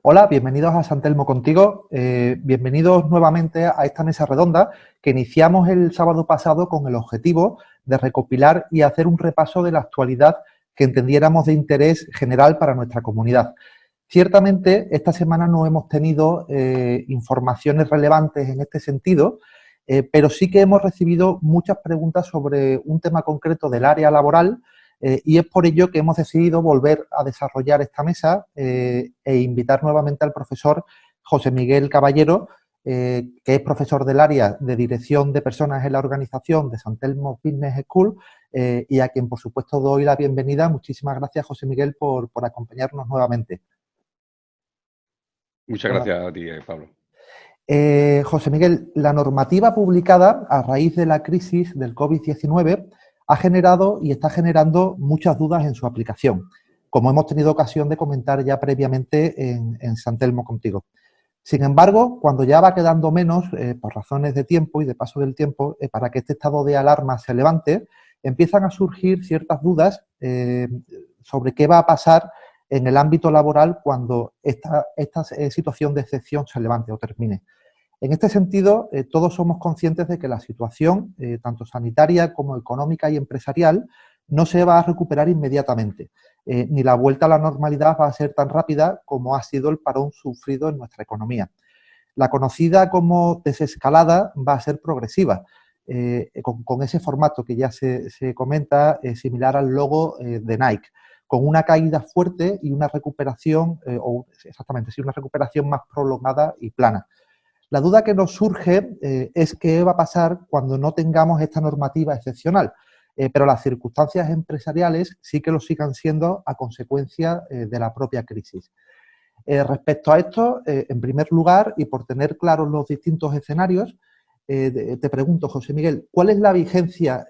Hola, bienvenidos a San Telmo Contigo. Bienvenidos nuevamente a esta mesa redonda que iniciamos el sábado pasado con el objetivo de recopilar y hacer un repaso de la actualidad que entendiéramos de interés general para nuestra comunidad. Ciertamente, esta semana no hemos tenido informaciones relevantes en este sentido, pero sí que hemos recibido muchas preguntas sobre un tema concreto del área laboral. Y es por ello que hemos decidido volver a desarrollar esta mesa e invitar nuevamente al profesor José Miguel Caballero, que es profesor del área de Dirección de Personas en la Organización de San Telmo Business School, y a quien, por supuesto, doy la bienvenida. Muchísimas gracias, José Miguel, por acompañarnos nuevamente. Muchas Hola. gracias a ti, Pablo. José Miguel, la normativa publicada a raíz de la crisis del COVID-19 ha generado y está generando muchas dudas en su aplicación, como hemos tenido ocasión de comentar ya previamente en San Telmo contigo. Sin embargo, cuando ya va quedando menos, por razones de tiempo y de paso del tiempo, para que este estado de alarma se levante, empiezan a surgir ciertas dudas sobre qué va a pasar en el ámbito laboral cuando esta situación de excepción se levante o termine. En este sentido, todos somos conscientes de que la situación, tanto sanitaria como económica y empresarial, no se va a recuperar inmediatamente, ni la vuelta a la normalidad va a ser tan rápida como ha sido el parón sufrido en nuestra economía. La conocida como desescalada va a ser progresiva, con ese formato que ya se comenta, similar al logo de Nike, con una caída fuerte y una recuperación, exactamente, sí, una recuperación más prolongada y plana. La duda que nos surge es qué va a pasar cuando no tengamos esta normativa excepcional, pero las circunstancias empresariales sí que lo sigan siendo a consecuencia de la propia crisis. Respecto a esto, en primer lugar, y por tener claros los distintos escenarios, te pregunto, José Miguel, ¿cuál es la vigencia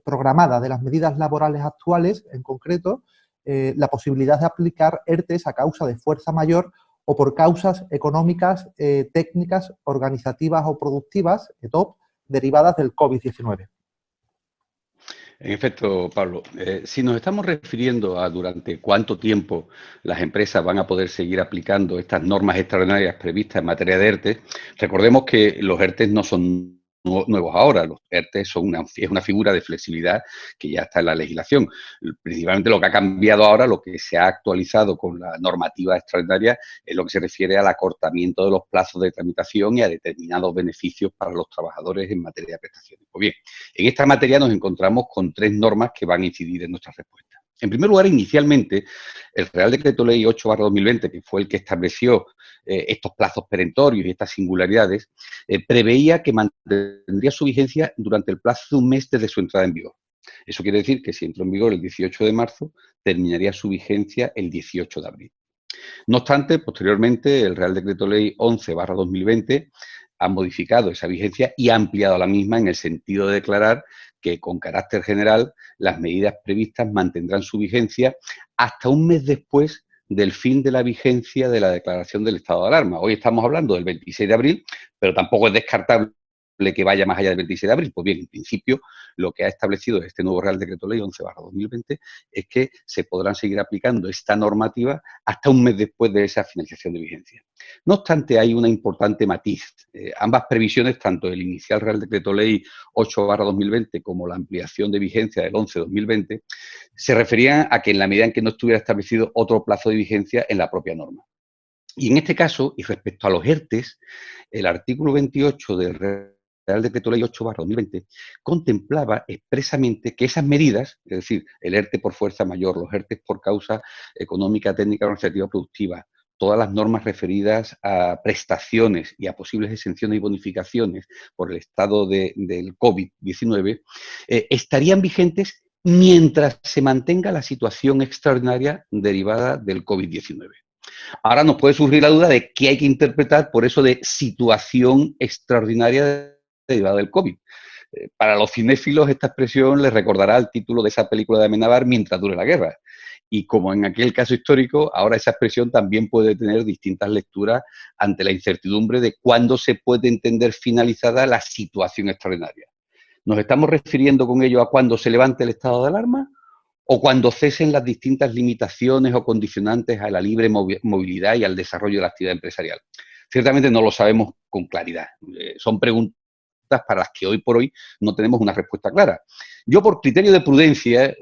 programada de las medidas laborales actuales, en concreto, la posibilidad de aplicar ERTES a causa de fuerza mayor o por causas económicas, técnicas, organizativas o productivas, ETOP, derivadas del COVID-19? En efecto, Pablo, si nos estamos refiriendo a durante cuánto tiempo las empresas van a poder seguir aplicando estas normas extraordinarias previstas en materia de ERTE, recordemos que los ERTE no son nuevos ahora, los ERTE es una figura de flexibilidad que ya está en la legislación. Principalmente lo que ha cambiado ahora, lo que se ha actualizado con la normativa extraordinaria, es lo que se refiere al acortamiento de los plazos de tramitación y a determinados beneficios para los trabajadores en materia de prestaciones. Pues bien, en esta materia nos encontramos con tres normas que van a incidir en nuestra respuesta. En primer lugar, inicialmente, el Real Decreto Ley 8/2020, que fue el que estableció estos plazos perentorios y estas singularidades, preveía que mantendría su vigencia durante el plazo de un mes desde su entrada en vigor. Eso quiere decir que si entró en vigor el 18 de marzo, terminaría su vigencia el 18 de abril. No obstante, posteriormente, el Real Decreto Ley 11/2020 ha modificado esa vigencia y ha ampliado la misma en el sentido de declarar que, con carácter general, las medidas previstas mantendrán su vigencia hasta un mes después del fin de la vigencia de la declaración del estado de alarma. Hoy estamos hablando del 26 de abril, pero tampoco es descartable que vaya más allá del 26 de abril. Pues bien, en principio, lo que ha establecido este nuevo Real Decreto Ley 11/2020 es que se podrán seguir aplicando esta normativa hasta un mes después de esa finalización de vigencia. No obstante, hay una importante matiz. Ambas previsiones, tanto el inicial Real Decreto Ley 8/2020 como la ampliación de vigencia del 11/2020, se referían a que en la medida en que no estuviera establecido otro plazo de vigencia en la propia norma. Y en este caso, y respecto a los ERTES, el artículo 28 del Real Decreto Ley 8/2020 contemplaba expresamente que esas medidas, es decir, el ERTE por fuerza mayor, los ERTES por causa económica, técnica, organizativa, productiva, todas las normas referidas a prestaciones y a posibles exenciones y bonificaciones por el estado del COVID-19, estarían vigentes mientras se mantenga la situación extraordinaria derivada del COVID-19. Ahora nos puede surgir la duda de qué hay que interpretar por eso de situación extraordinaria derivada del COVID. Para los cinéfilos esta expresión les recordará el título de esa película de Amenábar, Mientras dure la guerra. Y como en aquel caso histórico, ahora esa expresión también puede tener distintas lecturas ante la incertidumbre de cuándo se puede entender finalizada la situación extraordinaria. ¿Nos estamos refiriendo con ello a cuándo se levante el estado de alarma o cuando cesen las distintas limitaciones o condicionantes a la libre movilidad y al desarrollo de la actividad empresarial. Ciertamente no lo sabemos con claridad. Son preguntas para las que hoy por hoy no tenemos una respuesta clara. Yo, por criterio de prudencia,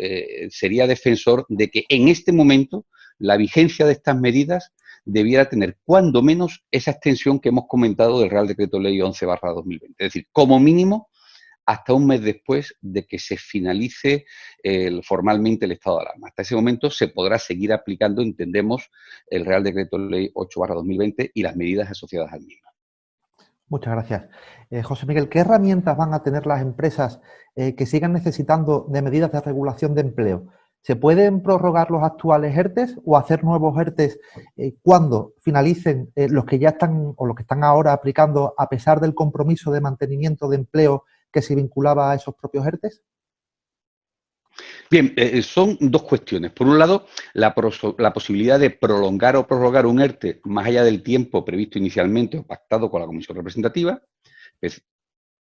sería defensor de que en este momento la vigencia de estas medidas debiera tener, cuando menos, esa extensión que hemos comentado del Real Decreto Ley 11/2020. Es decir, como mínimo, hasta un mes después de que se finalice formalmente el estado de alarma. Hasta ese momento se podrá seguir aplicando, entendemos, el Real Decreto Ley 8/2020 y las medidas asociadas al mismo. Muchas gracias. José Miguel, ¿qué herramientas van a tener las empresas que sigan necesitando de medidas de regulación de empleo? ¿Se pueden prorrogar los actuales ERTEs o hacer nuevos ERTEs cuando finalicen los que ya están o los que están ahora aplicando, a pesar del compromiso de mantenimiento de empleo que se vinculaba a esos propios ERTEs? Bien, son dos cuestiones. Por un lado, la posibilidad de prolongar o prorrogar un ERTE más allá del tiempo previsto inicialmente o pactado con la Comisión Representativa,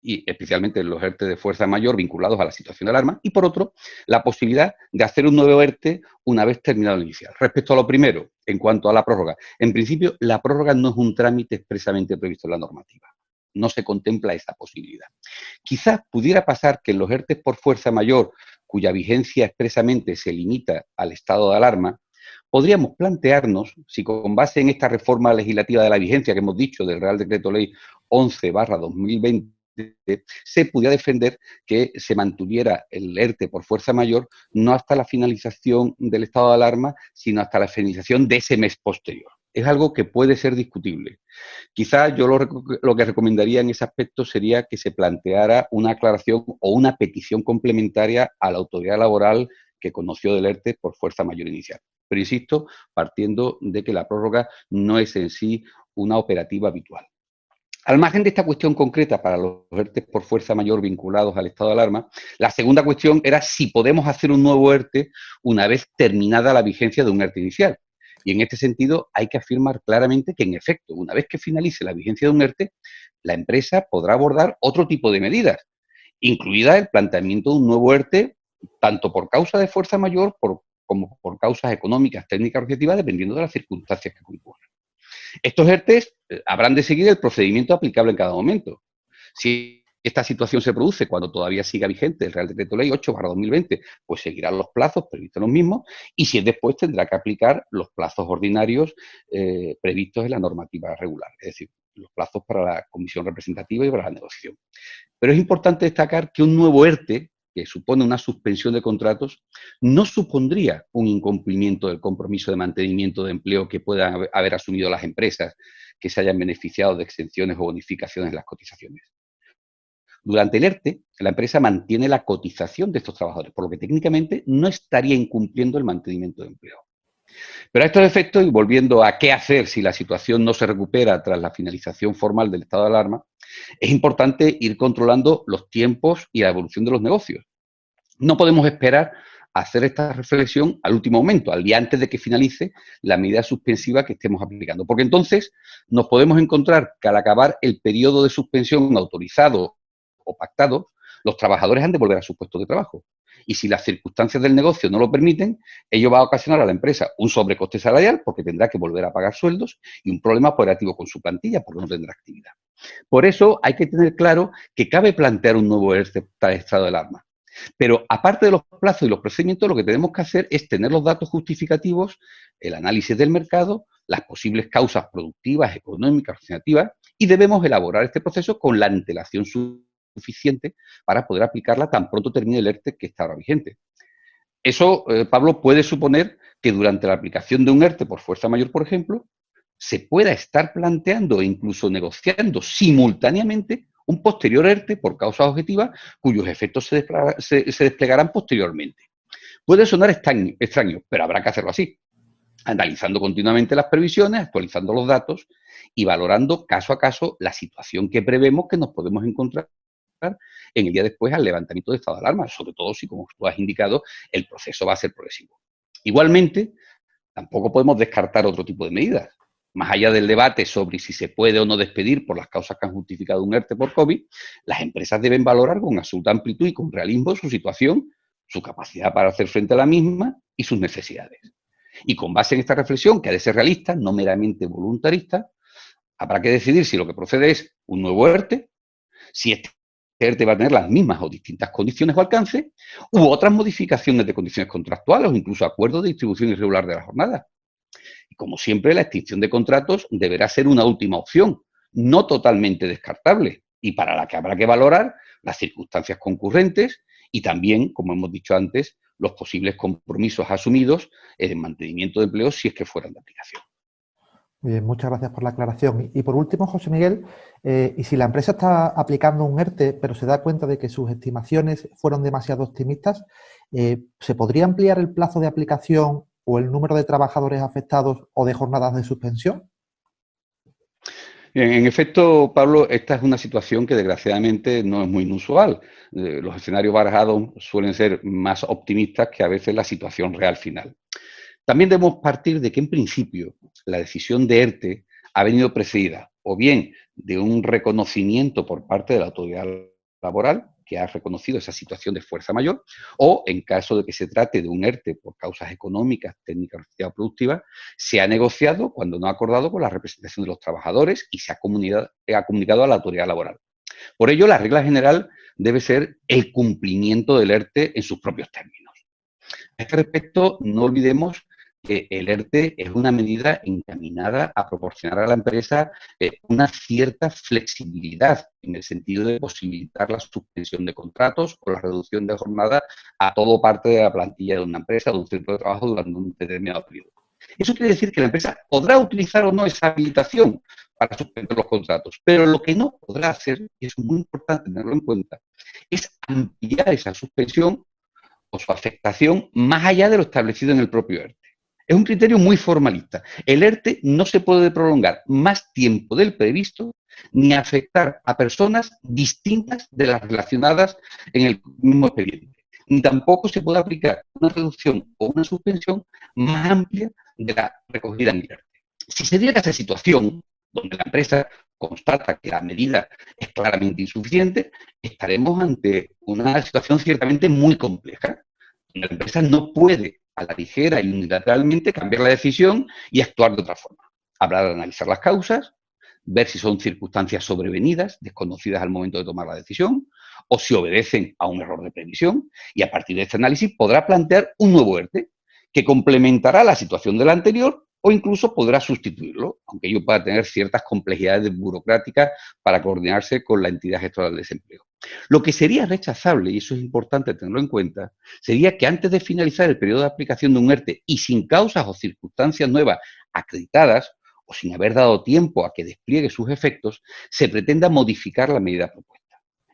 y especialmente los ERTE de fuerza mayor vinculados a la situación de alarma, y por otro, la posibilidad de hacer un nuevo ERTE una vez terminado el inicial. Respecto a lo primero, en cuanto a la prórroga, en principio la prórroga no es un trámite expresamente previsto en la normativa. No se contempla esa posibilidad. Quizás pudiera pasar que en los ERTE por fuerza mayor, cuya vigencia expresamente se limita al estado de alarma, podríamos plantearnos si, con base en esta reforma legislativa de la vigencia que hemos dicho del Real Decreto Ley 11/2020, se pudiera defender que se mantuviera el ERTE por fuerza mayor no hasta la finalización del estado de alarma, sino hasta la finalización de ese mes posterior. Es algo que puede ser discutible. Quizás yo lo que recomendaría en ese aspecto sería que se planteara una aclaración o una petición complementaria a la autoridad laboral que conoció del ERTE por fuerza mayor inicial. Pero insisto, partiendo de que la prórroga no es en sí una operativa habitual. Al margen de esta cuestión concreta para los ERTE por fuerza mayor vinculados al estado de alarma, la segunda cuestión era si podemos hacer un nuevo ERTE una vez terminada la vigencia de un ERTE inicial. Y en este sentido hay que afirmar claramente que, en efecto, una vez que finalice la vigencia de un ERTE, la empresa podrá abordar otro tipo de medidas, incluida el planteamiento de un nuevo ERTE, tanto por causa de fuerza mayor como por causas económicas, técnicas o objetivas, dependiendo de las circunstancias que concurran. Estos ERTEs habrán de seguir el procedimiento aplicable en cada momento. Si esta situación se produce cuando todavía siga vigente el Real Decreto Ley 8/2020, pues seguirán los plazos previstos en los mismos, y si es después tendrá que aplicar los plazos ordinarios previstos en la normativa regular, es decir, los plazos para la comisión representativa y para la negociación. Pero es importante destacar que un nuevo ERTE, que supone una suspensión de contratos, no supondría un incumplimiento del compromiso de mantenimiento de empleo que puedan haber asumido las empresas que se hayan beneficiado de exenciones o bonificaciones en las cotizaciones. Durante el ERTE, la empresa mantiene la cotización de estos trabajadores, por lo que técnicamente no estaría incumpliendo el mantenimiento de empleo. Pero a estos efectos, y volviendo a qué hacer si la situación no se recupera tras la finalización formal del estado de alarma, es importante ir controlando los tiempos y la evolución de los negocios. No podemos esperar a hacer esta reflexión al último momento, al día antes de que finalice la medida suspensiva que estemos aplicando, porque entonces nos podemos encontrar que, al acabar el periodo de suspensión autorizado o pactado, los trabajadores han de volver a sus puestos de trabajo. Y si las circunstancias del negocio no lo permiten, ello va a ocasionar a la empresa un sobrecoste salarial, porque tendrá que volver a pagar sueldos, y un problema operativo con su plantilla, porque no tendrá actividad. Por eso hay que tener claro que cabe plantear un nuevo estado de alarma. Pero aparte de los plazos y los procedimientos, lo que tenemos que hacer es tener los datos justificativos, el análisis del mercado, las posibles causas productivas, económicas, organizativas, y debemos elaborar este proceso con la antelación suficiente para poder aplicarla tan pronto termine el ERTE que está ahora vigente. Eso, Pablo, puede suponer que durante la aplicación de un ERTE por fuerza mayor, por ejemplo, se pueda estar planteando e incluso negociando simultáneamente un posterior ERTE por causas objetivas cuyos efectos se desplegarán posteriormente. Puede sonar extraño, pero habrá que hacerlo así, analizando continuamente las previsiones, actualizando los datos y valorando caso a caso la situación que prevemos que nos podemos encontrar en el día después al levantamiento de estado de alarma, sobre todo si, como tú has indicado, el proceso va a ser progresivo. Igualmente, tampoco podemos descartar otro tipo de medidas. Más allá del debate sobre si se puede o no despedir por las causas que han justificado un ERTE por COVID, las empresas deben valorar con absoluta amplitud y con realismo su situación su capacidad para hacer frente a la misma y sus necesidades. Y con base en esta reflexión, que ha de ser realista, no meramente voluntarista, habrá que decidir si lo que procede es un nuevo ERTE, si este ERTE va a tener las mismas o distintas condiciones o alcance, u otras modificaciones de condiciones contractuales o incluso acuerdos de distribución irregular de la jornada. Y como siempre, la extinción de contratos deberá ser una última opción, no totalmente descartable, y para la que habrá que valorar las circunstancias concurrentes y también, como hemos dicho antes, los posibles compromisos asumidos en el mantenimiento de empleos si es que fueran de aplicación. Muy bien, muchas gracias por la aclaración. Y por último, José Miguel, y si la empresa está aplicando un ERTE, pero se da cuenta de que sus estimaciones fueron demasiado optimistas, ¿se podría ampliar el plazo de aplicación o el número de trabajadores afectados o de jornadas de suspensión? Bien, en efecto, Pablo, esta es una situación que desgraciadamente no es muy inusual. Los escenarios barajados suelen ser más optimistas que a veces la situación real final. También debemos partir de que, en principio, la decisión de ERTE ha venido precedida o bien de un reconocimiento por parte de la autoridad laboral, que ha reconocido esa situación de fuerza mayor, o, en caso de que se trate de un ERTE por causas económicas, técnicas o productivas, se ha negociado cuando no ha acordado con la representación de los trabajadores y se ha comunicado a la autoridad laboral. Por ello, la regla general debe ser el cumplimiento del ERTE en sus propios términos. A este respecto, no olvidemos que el ERTE es una medida encaminada a proporcionar a la empresa una cierta flexibilidad en el sentido de posibilitar la suspensión de contratos o la reducción de jornada a todo parte de la plantilla de una empresa o de un centro de trabajo durante un determinado periodo. Eso quiere decir que la empresa podrá utilizar o no esa habilitación para suspender los contratos, pero lo que no podrá hacer, y es muy importante tenerlo en cuenta, es ampliar esa suspensión o su afectación más allá de lo establecido en el propio ERTE. Es un criterio muy formalista. El ERTE no se puede prolongar más tiempo del previsto ni afectar a personas distintas de las relacionadas en el mismo expediente. Ni tampoco se puede aplicar una reducción o una suspensión más amplia de la recogida en el ERTE. Si se diera esa situación, donde la empresa constata que la medida es claramente insuficiente, estaremos ante una situación ciertamente muy compleja. La empresa no puede a la ligera y unilateralmente cambiar la decisión y actuar de otra forma. Habrá de analizar las causas, ver si son circunstancias sobrevenidas, desconocidas al momento de tomar la decisión, o si obedecen a un error de previsión, y a partir de este análisis podrá plantear un nuevo ERTE que complementará la situación del anterior o incluso podrá sustituirlo, aunque ello pueda tener ciertas complejidades burocráticas para coordinarse con la entidad gestora del desempleo. Lo que sería rechazable, y eso es importante tenerlo en cuenta, sería que antes de finalizar el periodo de aplicación de un ERTE y sin causas o circunstancias nuevas acreditadas, o sin haber dado tiempo a que despliegue sus efectos, se pretenda modificar la medida propuesta.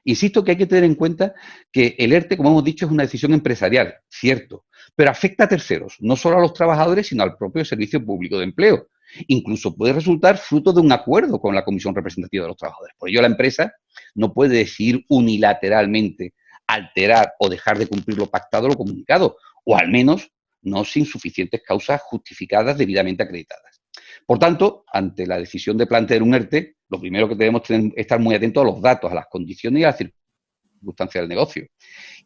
Insisto que hay que tener en cuenta que el ERTE, como hemos dicho, es una decisión empresarial, cierto, pero afecta a terceros, no solo a los trabajadores, sino al propio Servicio Público de Empleo. Incluso puede resultar fruto de un acuerdo con la Comisión Representativa de los Trabajadores. Por ello, la empresa no puede decidir unilateralmente alterar o dejar de cumplir lo pactado o lo comunicado, o al menos no sin suficientes causas justificadas debidamente acreditadas. Por tanto, ante la decisión de plantear un ERTE, lo primero que debemos estar muy atentos a los datos, a las condiciones y a las circunstancias del negocio.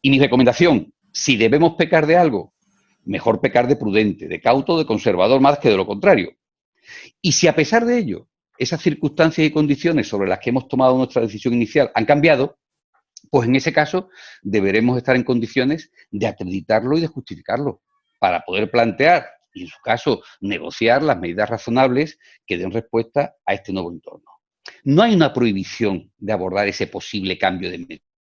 Y mi recomendación, si debemos pecar de algo, mejor pecar de prudente, de cauto, de conservador, más que de lo contrario. Y si a pesar de ello, esas circunstancias y condiciones sobre las que hemos tomado nuestra decisión inicial han cambiado, pues en ese caso deberemos estar en condiciones de acreditarlo y de justificarlo para poder plantear y, en su caso, negociar las medidas razonables que den respuesta a este nuevo entorno. No hay una prohibición de abordar ese posible cambio de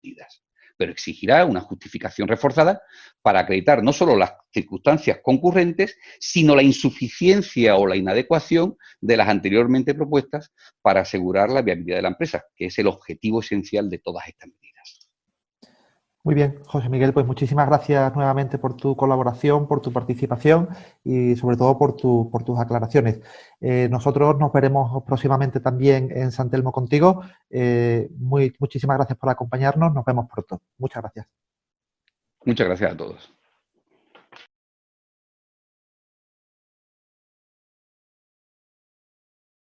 medidas, pero exigirá una justificación reforzada para acreditar no solo las circunstancias concurrentes, sino la insuficiencia o la inadecuación de las anteriormente propuestas para asegurar la viabilidad de la empresa, que es el objetivo esencial de todas estas medidas. Muy bien, José Miguel, pues muchísimas gracias nuevamente por tu colaboración, por tu participación y sobre todo por tus aclaraciones. Nosotros nos veremos próximamente también en San Telmo contigo. Muchísimas gracias por acompañarnos. Nos vemos pronto. Muchas gracias. Muchas gracias a todos.